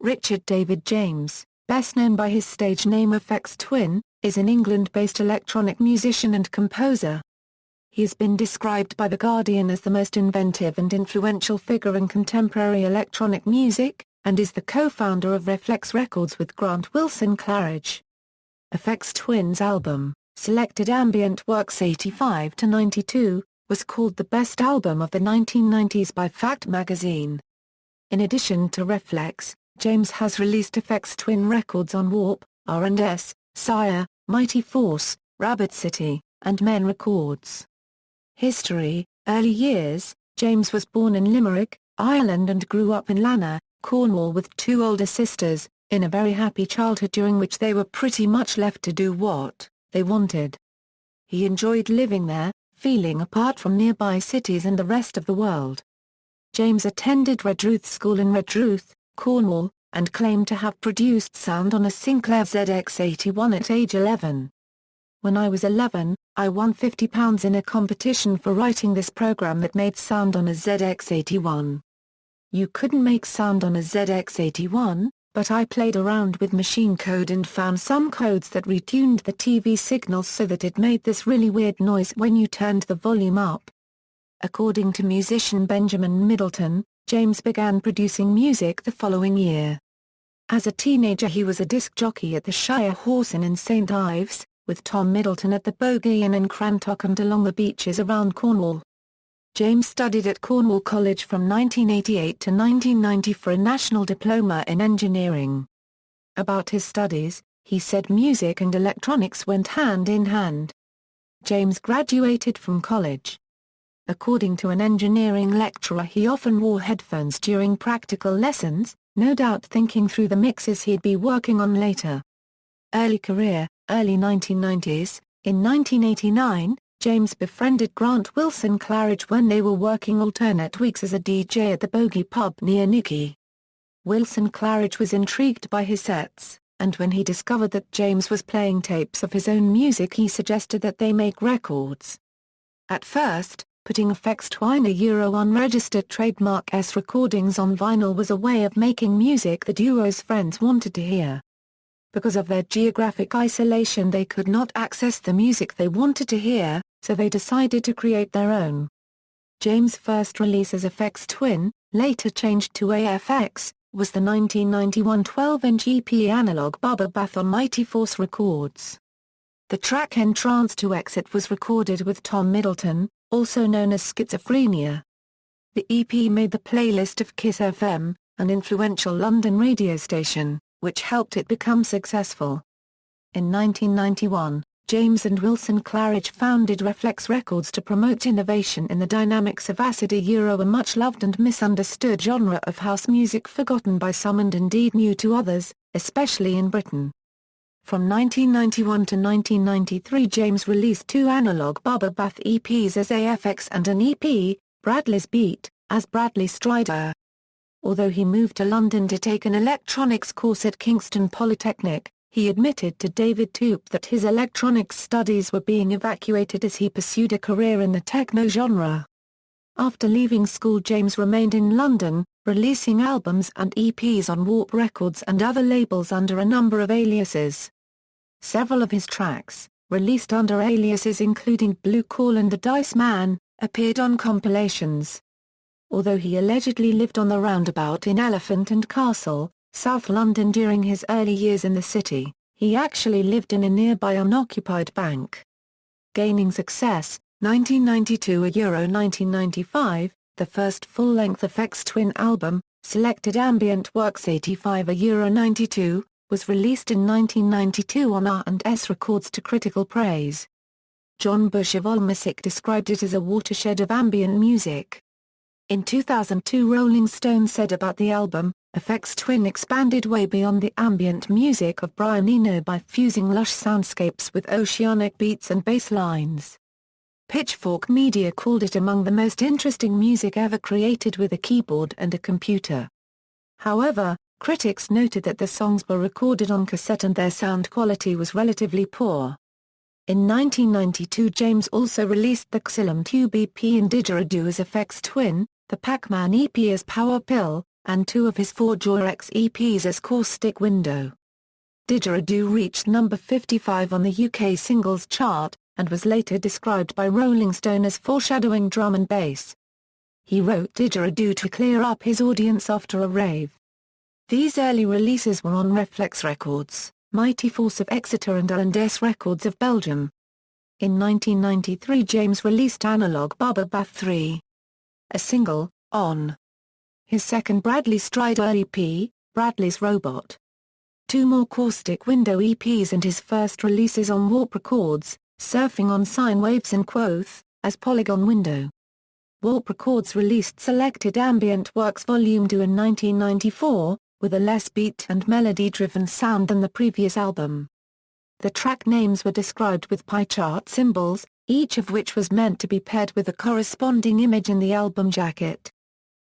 Richard David James, best known by his stage name Aphex Twin, is an England-based electronic musician and composer. He has been described by The Guardian as the most inventive and influential figure in contemporary electronic music, and is the co-founder of Rephlex Records with Grant Wilson-Claridge. Aphex Twin's album, selected Ambient Works 85-92, was called the best album of the 1990s by Fact magazine. In addition to Rephlex, James has released Aphex Twin records on Warp, R&S, Sire, Mighty Force, Rabbit City, and Men Records. History. Early years. James was born in Limerick, Ireland and grew up in Lanna, Cornwall with two older sisters, in a very happy childhood during which they were pretty much left to do what they wanted. He enjoyed living there, feeling apart from nearby cities and the rest of the world. James attended Redruth School in Redruth, Cornwall, and claimed to have produced sound on a Sinclair ZX81 at age 11. When I was 11, I won £50 in a competition for writing this program that made sound on a ZX81. You couldn't make sound on a ZX81, but I played around with machine code and found some codes that retuned the TV signals so that it made this really weird noise when you turned the volume up. According to musician Benjamin Middleton, James began producing music the following year. As a teenager he was a disc jockey at the Shire Horse Inn in St Ives, with Tom Middleton at the Bogey Inn in Crantock and along the beaches around Cornwall. James studied at Cornwall College from 1988 to 1990 for a national diploma in engineering. About his studies, he said music and electronics went hand in hand. James graduated from college. According to an engineering lecturer, he often wore headphones during practical lessons, no doubt thinking through the mixes he'd be working on later. Early career. Early 1990s. In 1989, James befriended Grant Wilson-Claridge when they were working alternate weeks as a DJ at the Bogey pub near Nicky. Wilson-Claridge was intrigued by his sets, and when he discovered that James was playing tapes of his own music he suggested that they make records. At first, putting Aphex Twin unregistered trademark S recordings on vinyl was a way of making music the duo's friends wanted to hear. Because of their geographic isolation they could not access the music they wanted to hear, so they decided to create their own. James' first release as Aphex Twin, later changed to AFX, was the 1991 12-inch EP analog Bubba Bath on Mighty Force Records. The track Entrance to Exit was recorded with Tom Middleton, also known as Schizophrenia. The EP made the playlist of Kiss FM, an influential London radio station, which helped it become successful. In 1991, James and Wilson-Claridge founded Rephlex Records to promote innovation in the dynamics of acid, a much-loved and misunderstood genre of house music forgotten by some and indeed new to others, especially in Britain. From 1991 to 1993 James released two analog Bubba Bath EPs as AFX and an EP, Bradley's Beat, as Bradley Strider. Although he moved to London to take an electronics course at Kingston Polytechnic, he admitted to David Toop that his electronics studies were being evacuated as he pursued a career in the techno genre. After leaving school James remained in London, releasing albums and EPs on Warp Records and other labels under a number of aliases. Several of his tracks, released under aliases including Blue Call and The Dice Man, appeared on compilations. Although he allegedly lived on the roundabout in Elephant and Castle, South London during his early years in the city, he actually lived in a nearby unoccupied bank. Gaining success, 1992 1995, the first full-length Aphex Twin album, selected Ambient Works 85 92, was released in 1992 on R&S Records to critical praise. John Bush of AllMusic described it as a watershed of ambient music. In 2002 Rolling Stone said about the album, Aphex Twin expanded way beyond the ambient music of Brian Eno by fusing lush soundscapes with oceanic beats and bass lines. Pitchfork Media called it among the most interesting music ever created with a keyboard and a computer. However, critics noted that the songs were recorded on cassette and their sound quality was relatively poor. In 1992 James also released the Xylem Tube EP and Didgeridoo as Aphex Twin, the Pac-Man EP as Power Pill, and 2 of his 4 Jorex EPs as Caustic Window. Didgeridoo reached number 55 on the UK singles chart, and was later described by Rolling Stone as foreshadowing drum and bass. He wrote Didgeridoo to clear up his audience after a rave. These early releases were on Rephlex Records, Mighty Force of Exeter and L&S Records of Belgium. In 1993 James released Analog Bubba Bath 3. A single, on his second Bradley Strider EP, Bradley's Robot. 2 more Caustic Window EPs and his first releases on Warp Records, Surfing on Sine Waves and Quoth, as Polygon Window. Warp Records released Selected Ambient Works Volume 2 in 1994, with a less beat and melody-driven sound than the previous album. The track names were described with pie chart symbols, each of which was meant to be paired with a corresponding image in the album jacket.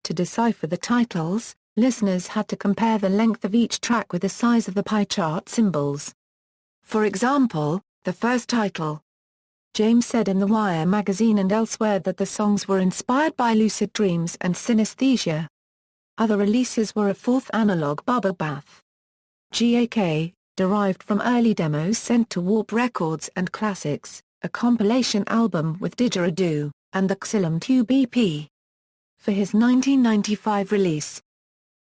To decipher the titles, listeners had to compare the length of each track with the size of the pie chart symbols. For example, the first title. James said in The Wire magazine and elsewhere that the songs were inspired by lucid dreams and synesthesia. Other releases were a 4th Analog Bubba Bath. GAK, derived from early demos sent to Warp Records and Classics, a compilation album with Didgeridoo, and the Xylem Tube EP. For his 1995 release,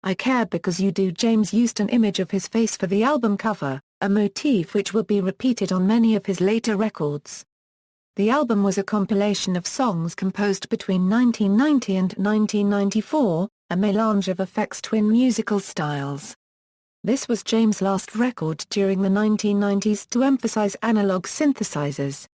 I Care Because You Do, James used an image of his face for the album cover, a motif which will be repeated on many of his later records. The album was a compilation of songs composed between 1990 and 1994, a melange of Aphex Twin musical styles. This was James' last record during the 1990s to emphasize analog synthesizers.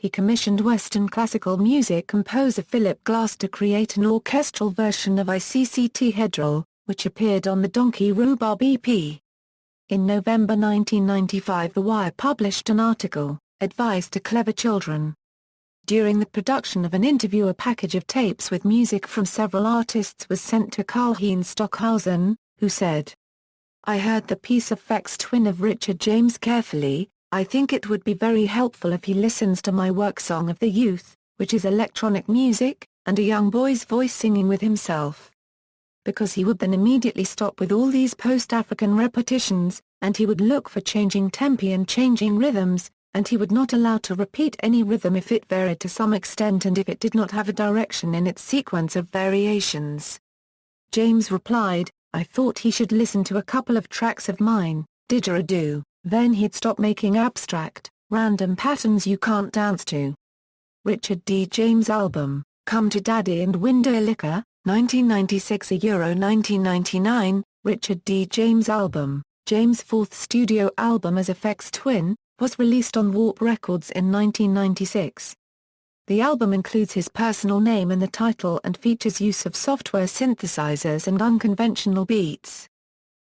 He commissioned Western classical music composer Philip Glass to create an orchestral version of ICCT Hedril, which appeared on the Donkey Rhubarb EP. In November 1995 The Wire published an article, Advice to Clever Children. During the production of an interview, a package of tapes with music from several artists was sent to Karl-Heinz Stockhausen, who said, I heard the piece Aphex Twin of Richard James carefully. I think it would be very helpful if he listens to my work Song of the Youth, which is electronic music, and a young boy's voice singing with himself. Because he would then immediately stop with all these post-African repetitions, and he would look for changing tempi and changing rhythms, and he would not allow to repeat any rhythm if it varied to some extent and if it did not have a direction in its sequence of variations. James replied, I thought he should listen to a couple of tracks of mine, Didgeridoo, then he'd stop making abstract, random patterns you can't dance to. Richard D. James album, Come to Daddy and Window Liquor, 1996 1999, Richard D. James album, James' 4th studio album as Aphex Twin, was released on Warp Records in 1996. The album includes his personal name in the title and features use of software synthesizers and unconventional beats.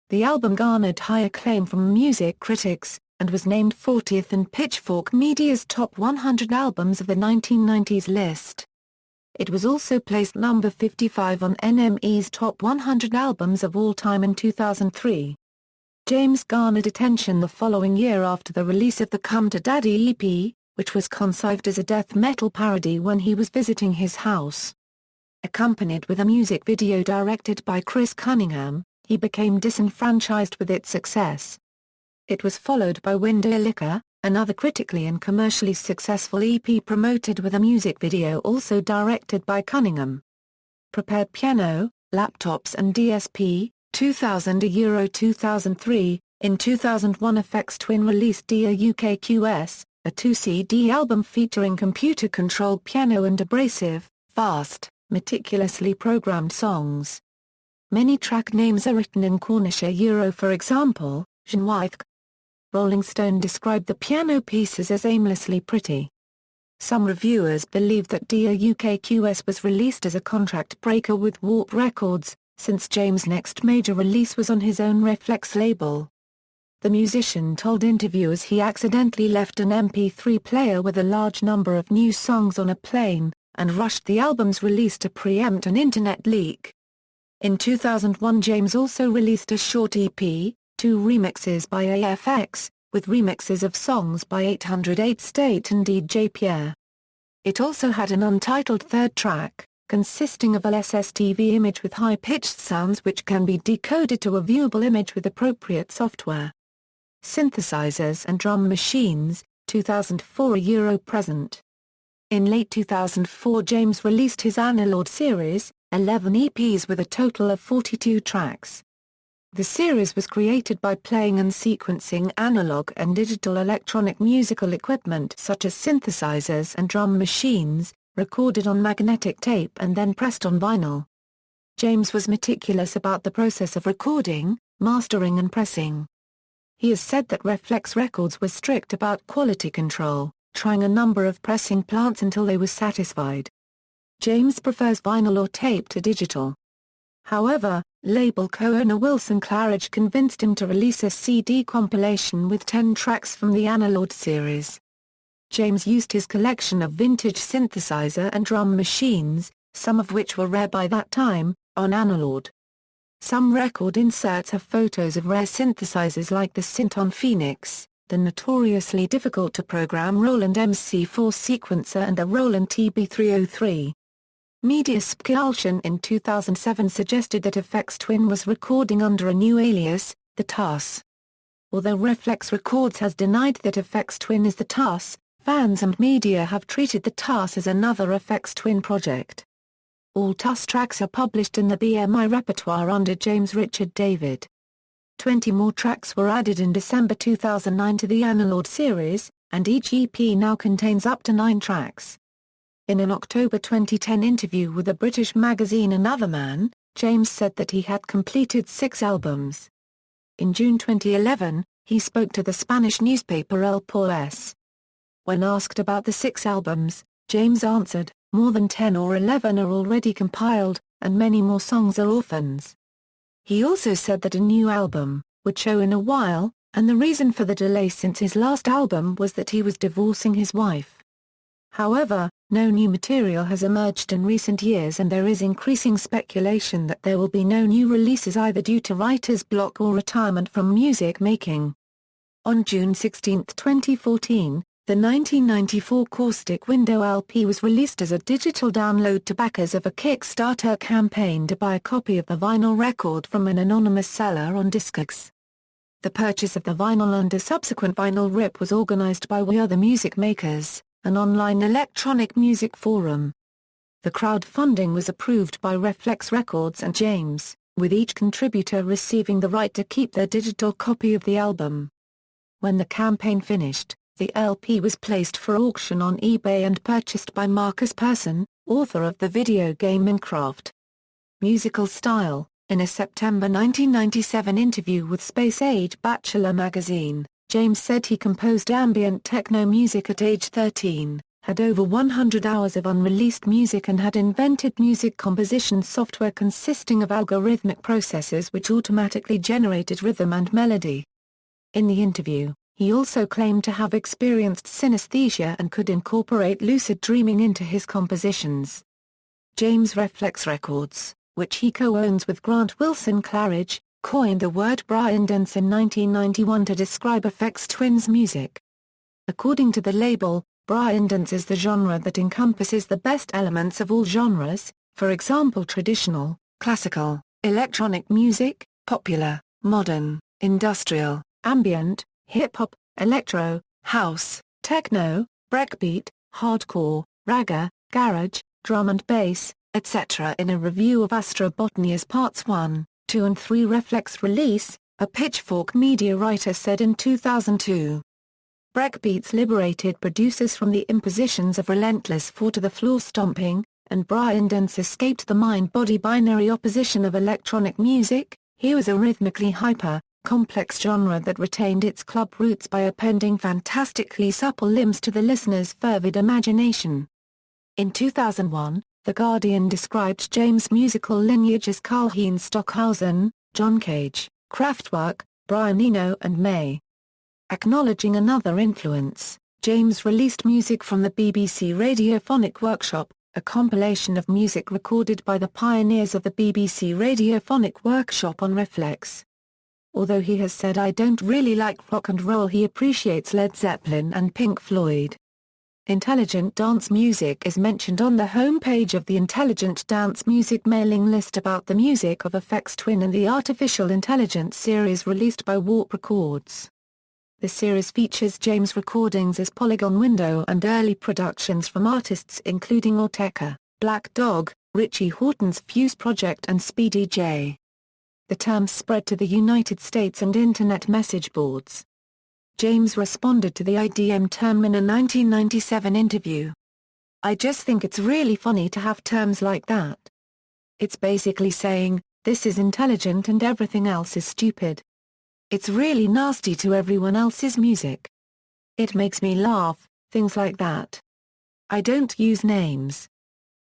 The album garnered high acclaim from music critics, and was named 40th in Pitchfork Media's Top 100 Albums of the 1990s list. It was also placed number 55 on NME's Top 100 Albums of All Time in 2003. James garnered attention the following year after the release of the Come to Daddy EP, which was conceived as a death metal parody when he was visiting his house. Accompanied with a music video directed by Chris Cunningham, he became disenfranchised with its success. It was followed by Window Liquor, another critically and commercially successful EP promoted with a music video also directed by Cunningham. Prepared Piano, Laptops and DSP, 2000 Euro 2003, in 2001 Aphex Twin released Dear UKQS, a 2-CD album featuring computer-controlled piano and abrasive, fast, meticulously programmed songs. Many track names are written in Cornish Euro, for example, Genwaith. Rolling Stone described the piano pieces as aimlessly pretty. Some reviewers believe that Dear UKQS was released as a contract breaker with Warp Records, since James' next major release was on his own Rephlex label. The musician told interviewers he accidentally left an MP3 player with a large number of new songs on a plane, and rushed the album's release to preempt an internet leak. In 2001 James also released a short EP, 2 remixes by Aphex, with remixes of songs by 808 State and DJ Pierre. It also had an untitled third track, consisting of a SSTV image with high-pitched sounds which can be decoded to a viewable image with appropriate software. Synthesizers and drum machines, 2004 Euro-present. In late 2004 James released his Analog series, 11 EPs with a total of 42 tracks. The series was created by playing and sequencing analog and digital electronic musical equipment such as synthesizers and drum machines, recorded on magnetic tape and then pressed on vinyl. James was meticulous about the process of recording, mastering and pressing. He has said that Rephlex Records was strict about quality control, trying a number of pressing plants until they were satisfied. James prefers vinyl or tape to digital. However, label co-owner Wilson-Claridge convinced him to release a CD compilation with 10 tracks from the Analog series. James used his collection of vintage synthesizer and drum machines, some of which were rare by that time, on Analog. Some record inserts have photos of rare synthesizers like the Synton Phoenix, the notoriously difficult-to-program Roland MC4 sequencer and the Roland TB303. Media Spculsion in 2007 suggested that Aphex Twin was recording under a new alias, the TAS. Although Rephlex Records has denied that Aphex Twin is the TAS, fans and media have treated the TAS as another Aphex Twin project. All TAS tracks are published in the BMI repertoire under James Richard David. 20 more tracks were added in December 2009 to the Analog series, and each EP now contains up to 9 tracks. In an October 2010 interview with the British magazine Another Man, James said that he had completed 6 albums. In June 2011, he spoke to the Spanish newspaper El País. When asked about the 6 albums, James answered, "More than 10 or 11 are already compiled, and many more songs are orphans." He also said that a new album would show in a while, and the reason for the delay since his last album was that he was divorcing his wife. However, no new material has emerged in recent years and there is increasing speculation that there will be no new releases either due to writer's block or retirement from music making. On June 16, 2014, the 1994 Caustic Window LP was released as a digital download to backers of a Kickstarter campaign to buy a copy of the vinyl record from an anonymous seller on Discogs. The purchase of the vinyl and a subsequent vinyl rip was organized by We Are the Music Makers, an online electronic music forum. The crowdfunding was approved by Rephlex Records and James, with each contributor receiving the right to keep their digital copy of the album. When the campaign finished, the LP was placed for auction on eBay and purchased by Marcus Persson, author of the video game Minecraft. Musical style. In a September 1997 interview with Space Age Bachelor magazine, James said he composed ambient techno music at age 13, had over 100 hours of unreleased music and had invented music composition software consisting of algorithmic processes which automatically generated rhythm and melody. In the interview, he also claimed to have experienced synesthesia and could incorporate lucid dreaming into his compositions. James Rephlex Records, which he co-owns with Grant Wilson-Claridge, coined the word braindance in 1991 to describe Aphex Twin's music. According to the label, braindance is the genre that encompasses the best elements of all genres, for example traditional, classical, electronic music, popular, modern, industrial, ambient, hip-hop, electro, house, techno, breakbeat, hardcore, ragga, garage, drum and bass, etc. In a review of Astrobotny's Parts 1, 2 and 3 Rephlex release, a Pitchfork media writer said in 2002. Breakbeats liberated producers from the impositions of relentless four-to-the-floor stomping, and braindance escaped the mind-body binary opposition of electronic music. Here was a rhythmically complex genre that retained its club roots by appending fantastically supple limbs to the listener's fervid imagination. In 2001, The Guardian described James' musical lineage as Karl-Heinz Stockhausen, John Cage, Kraftwerk, Brian Eno and May. Acknowledging another influence, James released music from the BBC Radiophonic Workshop, a compilation of music recorded by the pioneers of the BBC Radiophonic Workshop on Rephlex. Although he has said "I don't really like rock and roll," he appreciates Led Zeppelin and Pink Floyd. Intelligent dance music is mentioned on the homepage of the Intelligent Dance Music mailing list about the music of Aphex Twin and the Artificial Intelligence series released by Warp Records. The series features James' recordings as Polygon Window and early productions from artists including Ortega, Black Dog, Richie Hawtin's Fuse Project and Speedy J. The term spread to the United States and Internet message boards. James responded to the IDM term in a 1997 interview. "I just think it's really funny to have terms like that. It's basically saying, this is intelligent and everything else is stupid. It's really nasty to everyone else's music. It makes me laugh, things like that. I don't use names.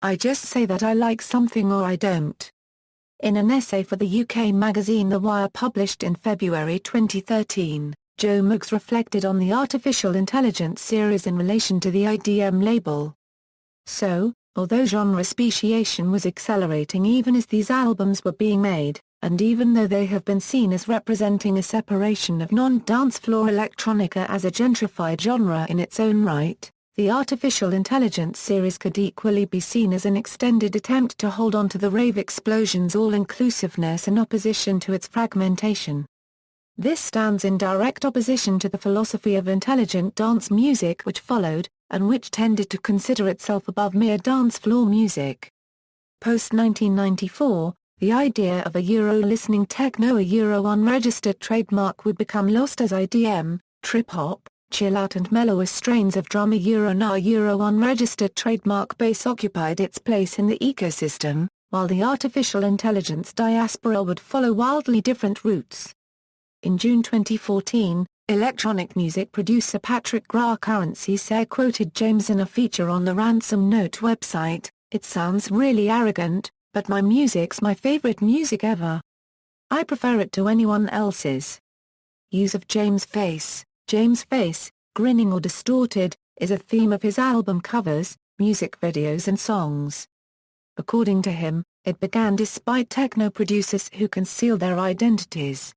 I just say that I like something or I don't." In an essay for the UK magazine The Wire published in February 2013, Joe Muggs reflected on the Artificial Intelligence series in relation to the IDM label. So, although genre speciation was accelerating even as these albums were being made, and even though they have been seen as representing a separation of non-dance floor electronica as a gentrified genre in its own right, the Artificial Intelligence series could equally be seen as an extended attempt to hold on to the rave explosion's all-inclusiveness in opposition to its fragmentation. This stands in direct opposition to the philosophy of intelligent dance music which followed, and which tended to consider itself above mere dance floor music. Post-1994, the idea of a Euro-listening techno a Euro-unregistered trademark would become lost as IDM, trip-hop, chill-out and mellower strains of drum a Euro-unregistered trademark bass occupied its place in the ecosystem, while the artificial intelligence diaspora would follow wildly different routes. In June 2014, electronic music producer Patrick Gra Sire quoted James in a feature on the Ransom Note website, "It sounds really arrogant, but my music's my favorite music ever. I prefer it to anyone else's." Use of James' face, grinning or distorted, is a theme of his album covers, music videos and songs. According to him, it began despite techno producers who conceal their identities.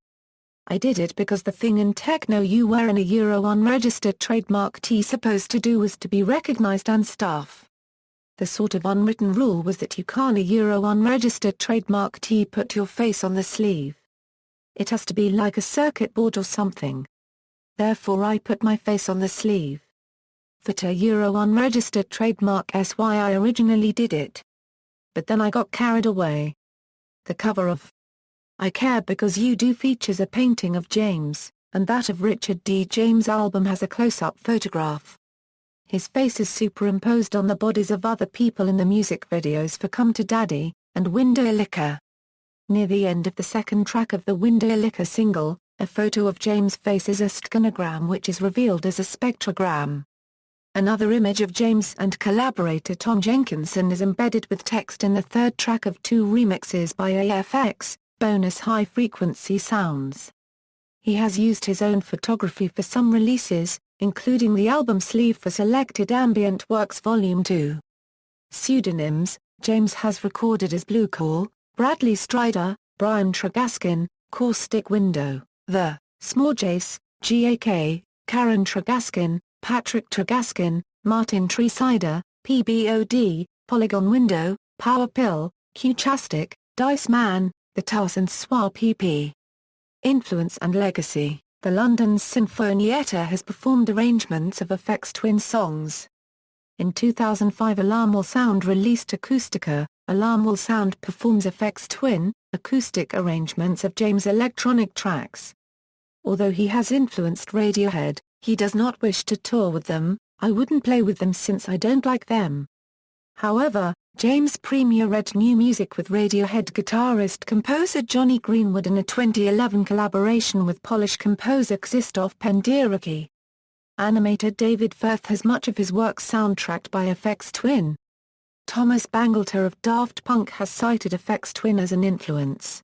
"I did it because the thing in techno you wear in a Euro-unregistered trademark tee supposed to do was to be recognized and stuff. The sort of unwritten rule was that you can't a Euro-unregistered trademark tee put your face on the sleeve. It has to be like a circuit board or something. Therefore I put my face on the sleeve. For a Euro-unregistered trademark why I originally did it. But then I got carried away." The cover of I Care Because You Do features a painting of James, and that of Richard D. James' album has a close-up photograph. His face is superimposed on the bodies of other people in the music videos for Come to Daddy, and Window Liquor. Near the end of the second track of the Window Liquor single, a photo of James' face is a scanogram which is revealed as a spectrogram. Another image of James and collaborator Tom Jenkinson is embedded with text in the third track of two remixes by Aphex, bonus high-frequency sounds. He has used his own photography for some releases, including the album sleeve for selected Ambient Works Volume 2. Pseudonyms: James has recorded as Blue Call, Bradley Strider, Brian Tregaskin, Caustic Window, The, Smorjace, GAK, Karen Tregaskin, Patrick Tregaskin, Martin Treesider, PBOD, Polygon Window, Power Pill, Q-Chastic, Dice Man, The Taos and Swa PP. Influence and legacy: the London Sinfonietta has performed arrangements of Aphex Twin songs. In 2005 Alarm Will Sound released Acoustica. Alarm Will Sound performs Aphex Twin, acoustic arrangements of James' electronic tracks. Although he has influenced Radiohead, he does not wish to tour with them. "I wouldn't play with them since I don't like them." However, James premiered new music with Radiohead guitarist-composer Johnny Greenwood in a 2011 collaboration with Polish composer Krzysztof Penderecki. Animator David Firth has much of his work soundtracked by Aphex Twin. Thomas Bangalter of Daft Punk has cited Aphex Twin as an influence.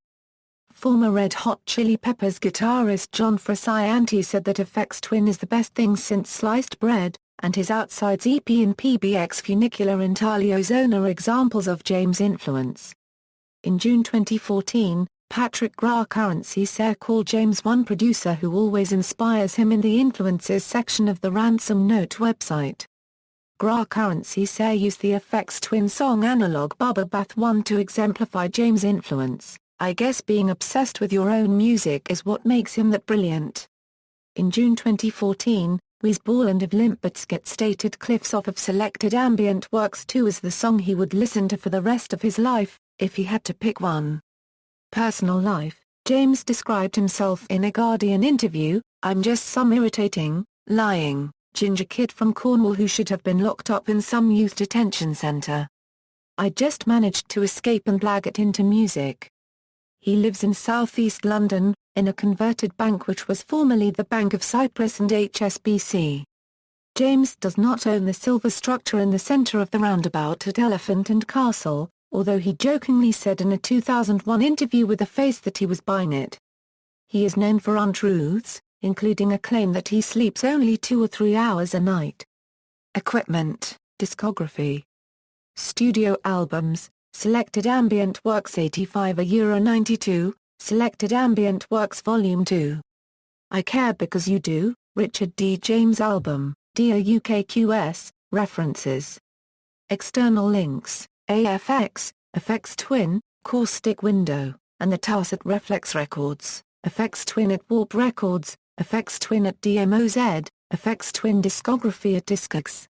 Former Red Hot Chili Peppers guitarist John Frusciante said that Aphex Twin is the best thing since sliced bread, and his Outsides EP and PBX Funicular Intaglio Zone are examples of James' influence. In June 2014, Patrick Gra Sire called James one producer who always inspires him in the influences section of the Ransom Note website. Gra Currency Sire used the Aphex Twin song Analog Bubba Bath 1 to exemplify James' influence. I guess being obsessed with your own music is what makes him that brilliant. In June 2014, Weasball and of Limp Bizkit stated Cliff's off of selected Ambient Works 2 as the song he would listen to for the rest of his life, if he had to pick one. Personal life. James described himself in a Guardian interview, "I'm just some irritating, lying, ginger kid from Cornwall who should have been locked up in some youth detention centre. I just managed to escape and blag it into music." He lives in southeast London, in a converted bank which was formerly the Bank of Cyprus and HSBC. James does not own the silver structure in the centre of the roundabout at Elephant and Castle, although he jokingly said in a 2001 interview with The Face that he was buying it. He is known for untruths, including a claim that he sleeps only 2 or 3 hours a night. Equipment, discography. Studio albums, Selected Ambient Works 85 €92, Selected Ambient Works Volume 2. I Care Because You Do, Richard D. James album, Dear UKQS, references. External links, AFX, Aphex Twin, Caustic Window, and the Taos at Rephlex Records, Aphex Twin at Warp Records, Aphex Twin at DMOZ, Aphex Twin discography at Discogs.